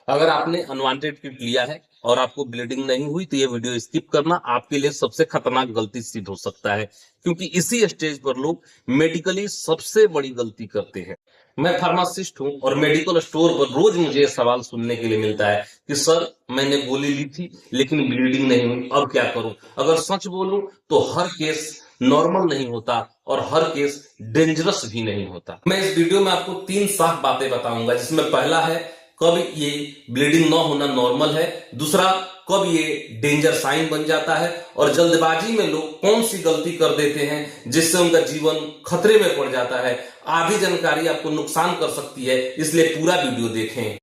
अगर आपने unwanted kit लिया है और आपको ब्लीडिंग नहीं हुई तो ये वीडियो स्किप करना आपके लिए सबसे खतरनाक गलती सिद्ध हो सकता है, क्योंकि इसी स्टेज पर लोग मेडिकली सबसे बड़ी गलती करते हैं। मैं फार्मासिस्ट हूं और मेडिकल स्टोर पर रोज मुझे सवाल सुनने के लिए मिलता है कि सर मैंने गोली ली थी लेकिन ब्लीडिंग नहीं हुई, अब क्या करूं। अगर सच बोलूं तो हर केस नॉर्मल नहीं होता और हर केस डेंजरस भी नहीं होता। मैं इस वीडियो में आपको 3 साफ बातें बताऊंगा, जिसमें पहला है कब ये ब्लीडिंग ना होना नॉर्मल है, दूसरा कब ये डेंजर साइन बन जाता है, और जल्दबाजी में लोग कौन सी गलती कर देते हैं जिससे उनका जीवन खतरे में पड़ जाता है। आधी जानकारी आपको नुकसान कर सकती है, इसलिए पूरा वीडियो देखें।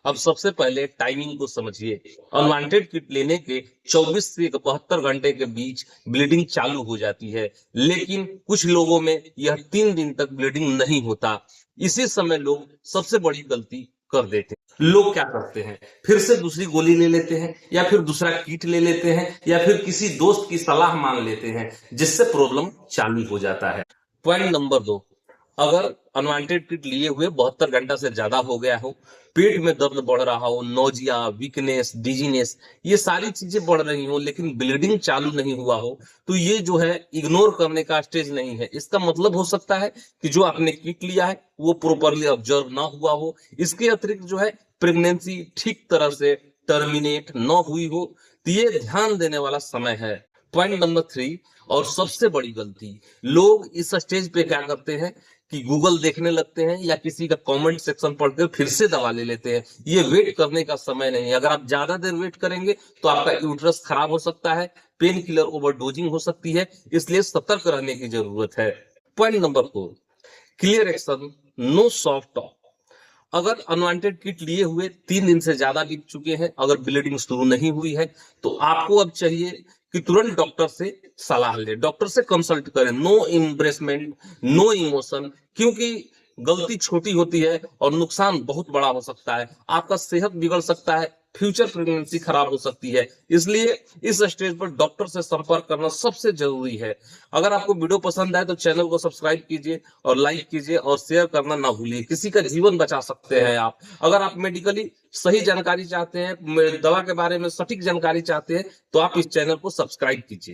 अब सबसे पहले टाइमिंग को समझिए। अनवांटेड किट लेने के 24 से 72 घंटे के बीच ब्लीडिंग चालू हो जाती है, लेकिन कुछ लोगों में यह 3 दिन तक ब्लीडिंग नहीं होता। इसी समय लोग सबसे बड़ी गलती कर देते हैं। लोग क्या करते हैं, फिर से दूसरी गोली ले लेते हैं या फिर दूसरा किट ले लेते हैं या फिर किसी दोस्त की सलाह मान लेते हैं, जिससे प्रॉब्लम चालू हो जाता है। पॉइंट नंबर 2, अगर अनवांटेड किट लिए हुए 72 घंटा से ज्यादा हो गया हो, पेट में दर्द बढ़ रहा हो, नोजिया, वीकनेस, डिजीनेस, ये सारी चीजें बढ़ रही हो लेकिन ब्लीडिंग चालू नहीं हुआ हो, तो ये जो है इग्नोर करने का स्टेज नहीं है। इसका मतलब हो सकता है कि जो आपने किट लिया है वो प्रॉपरली ऑब्जर्व ना हुआ हो। इसके अतिरिक्त जो है प्रेगनेंसी ठीक तरह से टर्मिनेट न हुई हो, तो ये ध्यान देने वाला समय है। पॉइंट नंबर 3 और सबसे बड़ी गलती, लोग इस स्टेज पे क्या करते हैं कि गूगल देखने लगते हैं या किसी का कमेंट सेक्शन पढ़कर फिर से दवा ले लेते हैं। ये वेट करने का समय नहीं है। अगर आप ज्यादा देर वेट करेंगे तो आपका यूट्रस खराब हो सकता है, पेन किलर ओवरडोजिंग हो सकती है, इसलिए सतर्क रहने की जरूरत है। Point number 4, clear action, no soft talk. अगर अनवांटेड किट लिए हुए 3 दिन से ज्यादा बीत चुके हैं, अगर ब्लीडिंग शुरू नहीं हुई है, तो आपको अब चाहिए कि तुरंत डॉक्टर से सलाह ले, डॉक्टर से कंसल्ट करें। नो इम्ब्रेसमेंट, नो इमोशन, क्योंकि गलती छोटी होती है और नुकसान बहुत बड़ा हो सकता है। आपका सेहत बिगड़ सकता है, फ्यूचर प्रेगनेंसी खराब हो सकती है, इसलिए इस स्टेज पर डॉक्टर से संपर्क करना सबसे जरूरी है। अगर आपको वीडियो पसंद आए तो चैनल को सब्सक्राइब कीजिए और लाइक कीजिए और शेयर करना ना भूलिए, किसी का जीवन बचा सकते हैं आप। अगर आप मेडिकली सही जानकारी चाहते हैं, दवा के बारे में सटीक जानकारी चाहते हैं, तो आप इस चैनल को सब्सक्राइब कीजिए।